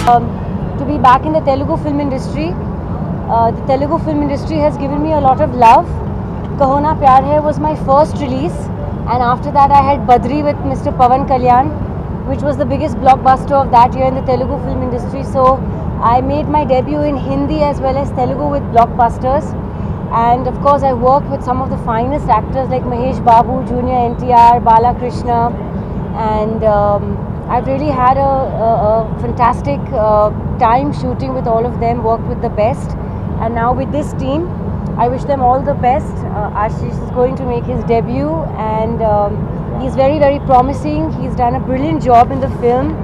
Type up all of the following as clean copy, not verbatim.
To be back in the Telugu film industry. The Telugu film industry has given me a lot of love. Kaho Na Pyar Hai was my first release, and after that I had Badri with Mr. Pavan Kalyan, which was the biggest blockbuster of that year in the Telugu film industry. So I made my debut in Hindi as well as Telugu with blockbusters. And of course, I worked with some of the finest actors like Mahesh Babu, Junior NTR, Balakrishna, and I've really had a fantastic time shooting with all of them, worked with the best. And now with this team, I wish them all the best. Ashish is going to make his debut, and he's very, very promising. He's done a brilliant job in the film.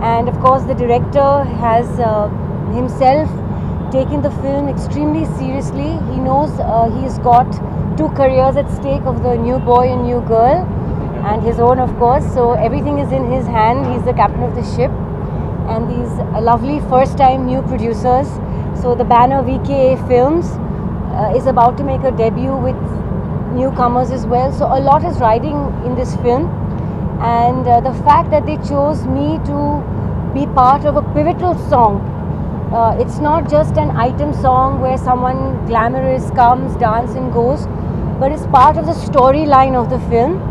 And of course, the director has himself taken the film extremely seriously. He knows he's got two careers at stake of the new boy and new girl, and his own, of course. So everything is in his hand. He's the captain of the ship, and these lovely first-time new producers. So the banner VKA Films is about to make a debut with newcomers as well. So a lot is riding in this film, and the fact that they chose me to be part of a pivotal song. It's not just an item song where someone glamorous comes, dances and goes, but it's part of the storyline of the film.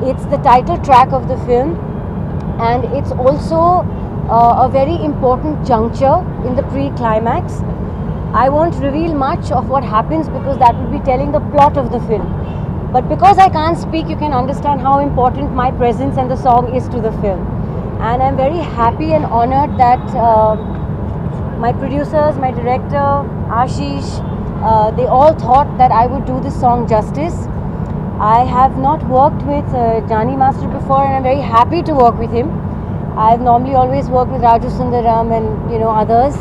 It's the title track of the film, and it's also a very important juncture in the pre-climax. I won't reveal much of what happens because that would be telling the plot of the film. But because I can't speak, you can understand how important my presence and the song is to the film. And I'm very happy and honored that my producers, my director, Ashish, they all thought that I would do this song justice. I have not worked with Jani Master before, and I'm very happy to work with him. I've normally always worked with Raju Sundaram and others,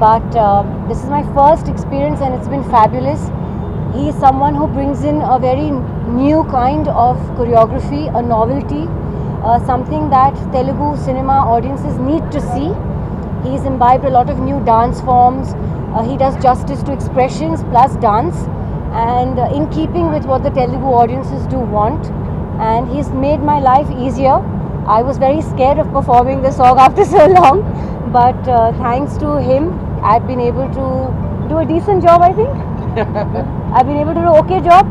but this is my first experience and it's been fabulous. He is someone who brings in a very new kind of choreography, a novelty, something that Telugu cinema audiences need to see. He's imbibed a lot of new dance forms. He does justice to expressions plus dance, and in keeping with what the Telugu audiences do want. And he's made my life easier. I was very scared of performing the song after so long, but thanks to him, I've been able to do a decent job, I think. I've been able to do an okay job.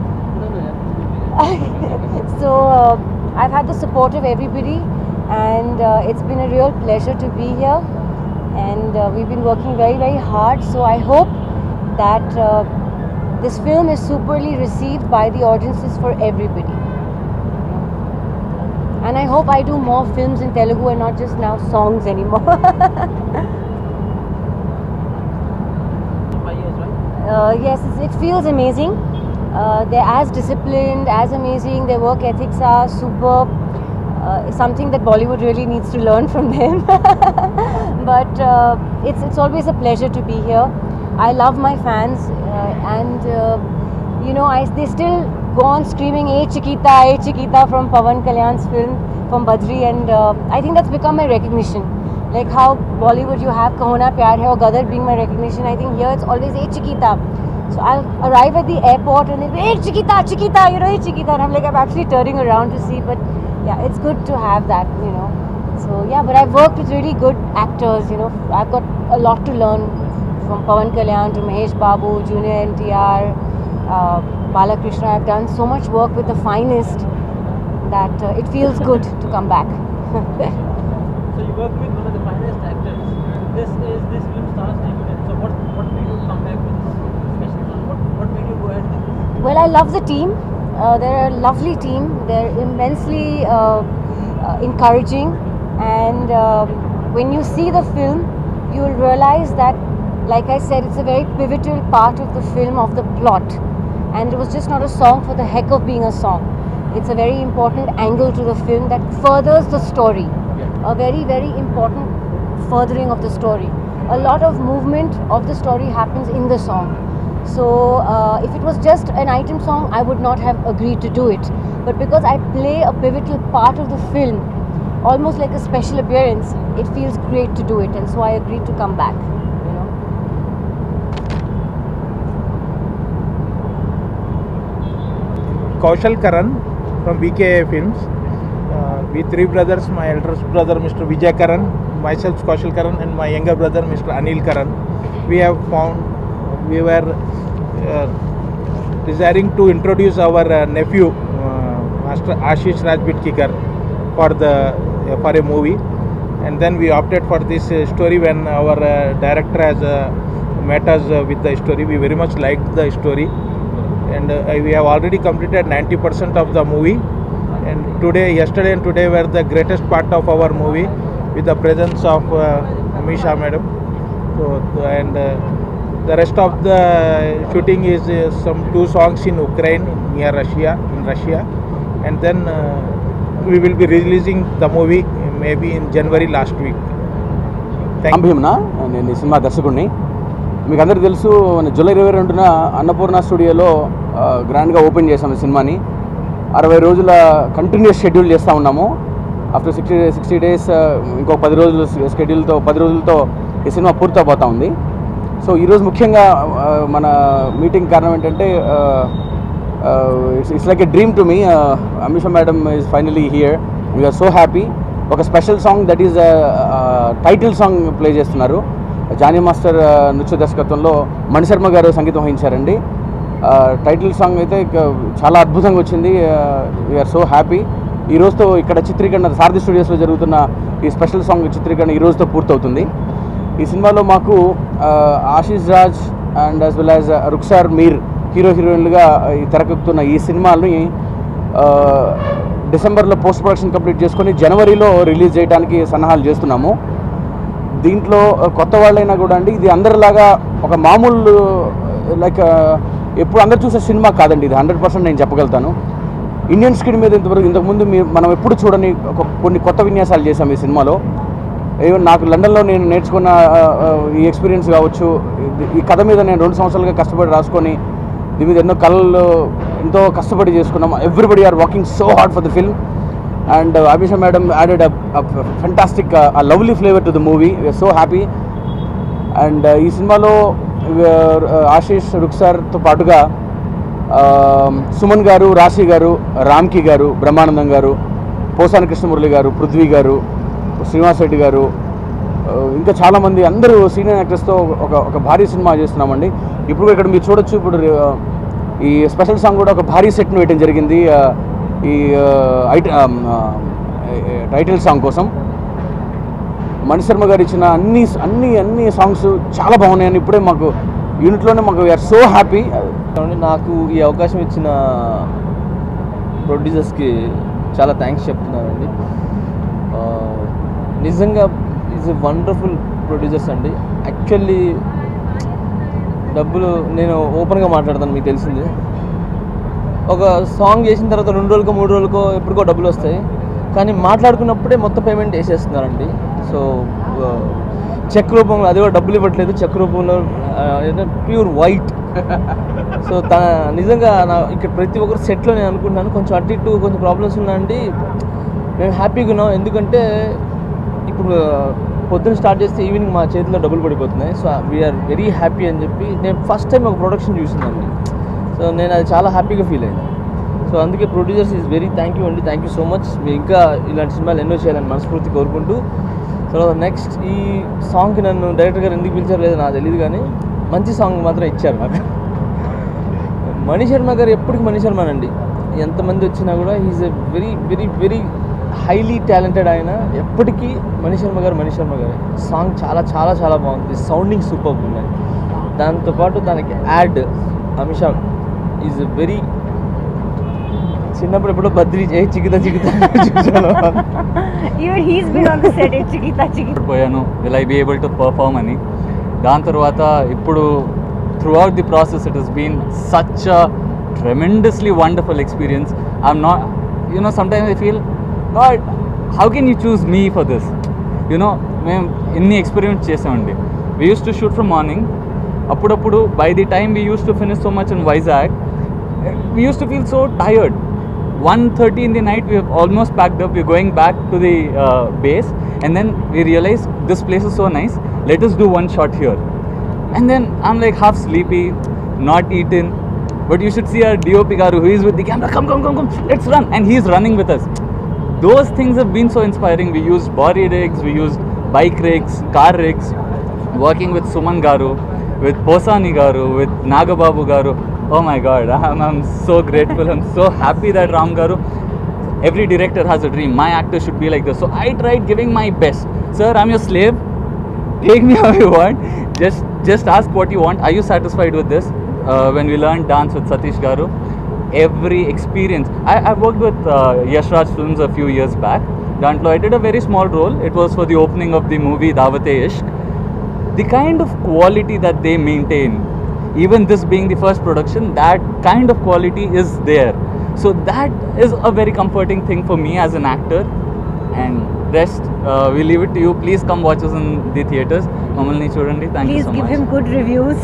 So I've had the support of everybody, and it's been a real pleasure to be here. And we've been working very, very hard. So I hope that this film is superly received by the audiences for everybody. And I hope I do more films in Telugu and not just now songs anymore. Yes, it feels amazing. They're as disciplined, as amazing. Their work ethics are superb. Something that Bollywood really needs to learn from them. But it's always a pleasure to be here. I love my fans, and they still go on screaming "Hey Chiquita" from Pavan Kalyan's film, from Badri, and I think that's become my recognition. Like how Bollywood you have Kaho Na Pyar Hai or Gadar being my recognition, I think here it's always "Hey Chiquita." So I'll arrive at the airport and they'll be "Hey Chiquita, hey Chiquita," and I'm actually turning around to see, but yeah, it's good to have that, So yeah, but I've worked with really good actors, I've got a lot to learn from Pavan Kalyan to Mahesh Babu, Junior NTR, Balakrishna. I've done so much work with the finest that it feels good to come back. So you worked with one of the finest actors. This film stars debut. So what made you come back with this special film? What made you go ahead with this? Well, I love the team. They're a lovely team. They're immensely encouraging, and when you see the film, you will realize that, like I said, it's a very pivotal part of the film, of the plot, and it was just not a song for the heck of being a song. It's a very important angle to the film that furthers the story. A very, very important furthering of the story. A lot of movement of the story happens in the song. So if it was just an item song, I would not have agreed to do it. But because I play a pivotal part of the film, almost like a special appearance, it feels great to do it, and so I agreed to come back. Kaushal Karan from VKA Films. We three brothers, my eldest brother Mr. Vijay Karan, myself Kaushal Karan and my younger brother Mr. Anil Karan, we were desiring to introduce our nephew Master Ashish Raj Bitkikar for a movie, and then we opted for this story when our director has met us with the story. We very much liked the story, and we have already completed 90% of the movie, and yesterday and today were the greatest part of our movie with the presence of Amisha madam. So and the rest of the shooting is some 2 songs in Ukraine near Russia, and then we will be releasing the movie maybe in January last week. భీమనా నేను ఈ cinema దర్శకుడిని. మీకు అందరికీ తెలుసు, July 22న Annapurna స్టూడియోలో గ్రాండ్గా open చేసాము ఈ సినిమాని. 60 రోజుల కంటిన్యూస్ షెడ్యూల్ చేస్తూ ఉన్నాము. ఆఫ్టర్ 60 డేస్ ఇంకో 10 రోజులు షెడ్యూల్తో 10 రోజులతో ఈ సినిమా పూర్తయిపోతూ ఉంది. సో ఈరోజు ముఖ్యంగా మన మీటింగ్ కారణం ఏంటంటే it's like a dream to me. Amisha madam is finally here. We are so happy. ఒక special song that is title song play చేస్తున్నారు. జానీ మాస్టర్ నృత్య దర్శకత్వంలో మణిశర్మ గారు సంగీతం వహించారండి. టైటిల్ సాంగ్ అయితే చాలా అద్భుతంగా వచ్చింది. We are so happy. ఈ రోజుతో ఇక్కడ చిత్రీకరణ సారథి స్టూడియోస్లో జరుగుతున్న ఈ స్పెషల్ సాంగ్ చిత్రీకరణ ఈ రోజుతో పూర్తవుతుంది. ఈ సినిమాలో మాకు Ashish Raj and as well as Ruksar Mir హీరోయిన్లుగా తెరకెక్కుతున్న ఈ సినిమాని డిసెంబర్లో పోస్ట్ ప్రొడక్షన్ కంప్లీట్ చేసుకొని జనవరిలో రిలీజ్ చేయడానికి సన్నాహాలు చేస్తున్నాము. దీంట్లో కొత్త వాళ్ళైనా కూడా అండి, ఇది అందరిలాగా ఒక మామూలు లైక్ ఎప్పుడు అందరు చూసే సినిమా కాదండి. ఇది 100% నేను చెప్పగలుగుతాను. ఇండియన్ స్క్రీన్ మీద ఇంతకుముందు మనం ఎప్పుడు చూడని కొన్ని కొత్త విన్యాసాలు చేశాం ఈ సినిమాలో. ఈవెన్ నాకు లండన్లో నేను నేర్చుకున్న ఈ ఎక్స్పీరియన్స్ కావచ్చు, ఈ కథ మీద నేను 2 సంవత్సరాలుగా కష్టపడి రాసుకొని దీని మీద ఎన్నో కళలు ఎంతో కష్టపడి చేసుకున్నాం. Everybody are working so hard for the film, and Abhisha madam added fantastic lovely flavour to the movie. We are so happy. And ఈ సినిమాలో ఆశీష్ రుక్సార్తో పాటుగా సుమన్ గారు, రాశి గారు, రామ్కి గారు, బ్రహ్మానందం గారు, పోసాని కృష్ణమురళి గారు, పృథ్వీ గారు, శ్రీనివాస్ రెడ్డి గారు, ఇంకా చాలామంది అందరూ సీనియర్ యాక్టర్స్తో ఒక భారీ సినిమా చేస్తున్నామండి. ఇప్పుడు ఇక్కడ మీరు చూడొచ్చు. ఇప్పుడు ఈ స్పెషల్ సాంగ్ కూడా ఒక భారీ సెట్ను వేయడం జరిగింది ఈ టైటిల్ సాంగ్ కోసం. మణిశర్మ గారు ఇచ్చిన అన్ని సాంగ్స్ చాలా బాగున్నాయని ఇప్పుడే మాకు యూనిట్లోనే వీఆర్ సో హ్యాపీ. నాకు ఈ అవకాశం ఇచ్చిన ప్రొడ్యూసర్స్కి చాలా థ్యాంక్స్ చెప్తున్నానండి. నిజంగా ఈజ్ ఎ వండర్ఫుల్ ప్రొడ్యూసర్స్ అండి. యాక్చువల్లీ డబ్బులు నేను ఓపెన్గా మాట్లాడతాను, మీకు తెలిసింది. ఒక సాంగ్ చేసిన తర్వాత 2 రోజులకో 3 రోజులకో ఎప్పటికో డబ్బులు వస్తాయి, కానీ మాట్లాడుకున్నప్పుడే మొత్తం పేమెంట్ వేసేస్తున్నారండి. సో చెక్ రూపంలో, అది కూడా డబ్బులు ఇవ్వట్లేదు, చెక్ రూపంలో ప్యూర్ వైట్. సో నిజంగా ఇక్కడ ప్రతి ఒక్కరు సెట్లో నేను అనుకుంటున్నాను కొంచెం అటు ఇటు కొంచెం ప్రాబ్లమ్స్ ఉన్నాయండి. మేము హ్యాపీగా ఉన్నాం, ఎందుకంటే ఇప్పుడు పొద్దున్న స్టార్ట్ చేస్తే ఈవినింగ్ మా చేతిలో డబ్బులు పడిపోతున్నాయి. సో వీఆర్ వెరీ హ్యాపీ అని చెప్పి నేను ఫస్ట్ టైం ఒక ప్రొడక్షన్ చూసిందండి. సో నేను అది చాలా హ్యాపీగా ఫీల్ అయ్యాను. సో అందుకే producers is very thank you అండి. Thank you so much. మీరు ఇంకా ఇలాంటి సినిమాలు ఎన్నో చేయాలని మనస్ఫూర్తి కోరుకుంటూ, తర్వాత నెక్స్ట్ ఈ సాంగ్కి నన్ను డైరెక్టర్ గారు ఎందుకు పిలిచారో లేదో నాకు తెలియదు, కానీ మంచి సాంగ్ మాత్రం ఇచ్చారు నాకు. మణిశర్మ గారు ఎప్పటికీ మణిశర్మనండి. ఎంతమంది వచ్చినా కూడా is a very very very highly talented. ఆయన ఎప్పటికీ మణిశర్మ గారు. సాంగ్ చాలా చాలా చాలా బాగుంది. సౌండింగ్ సూపర్ ఉన్నాయి. దాంతోపాటు దానికి యాడ్ అమిషా ఈజ్ వెరీ చిన్నప్పుడు ఎప్పుడో బద్రీ చికిత చూసాను. పోయాను, will I be able to perform అని. దాని తర్వాత ఇప్పుడు throughout the process it has been such a tremendously wonderful experience. I'm not sometimes I feel God, how can you choose me for this? మేము ఎన్ని ఎక్స్పెరిమెంట్స్ చేసామండి. We used to shoot from morning. అప్పుడప్పుడు by the time we used to finish so much in Vizag, we used to feel so tired. 1:30 in the night, we have almost packed up. We're going back to the base, and then we realized this place is so nice. Let us do one shot here. And then I'm like half sleepy, not eaten. But you should see our DOP Garu, who is with the camera. Come, let's run. And he's running with us. Those things have been so inspiring. We used borrowed eggs, we used bike rigs, car rigs, working with Suman Garu, with Posani Garu, with Nagababu Garu. Oh my God, I'm so grateful. I'm so happy that Ram Garu. Every director has a dream. My actor should be like this. So I tried giving my best. Sir, I'm your slave. Take me how you want. Just ask what you want. Are you satisfied with this? When we learned dance with Satish Garu, every experience. I worked with Yash Raj Films a few years back. Dantlo, I did a very small role. It was for the opening of the movie Dawate Ishq. The kind of quality that they maintain, even this being the first production, that kind of quality is there. So that is a very comforting thing for me as an actor. And rest, we leave it to you. Please come watch us in the theatres. Mamalni Chudandi, thank you Please so give much. him good reviews.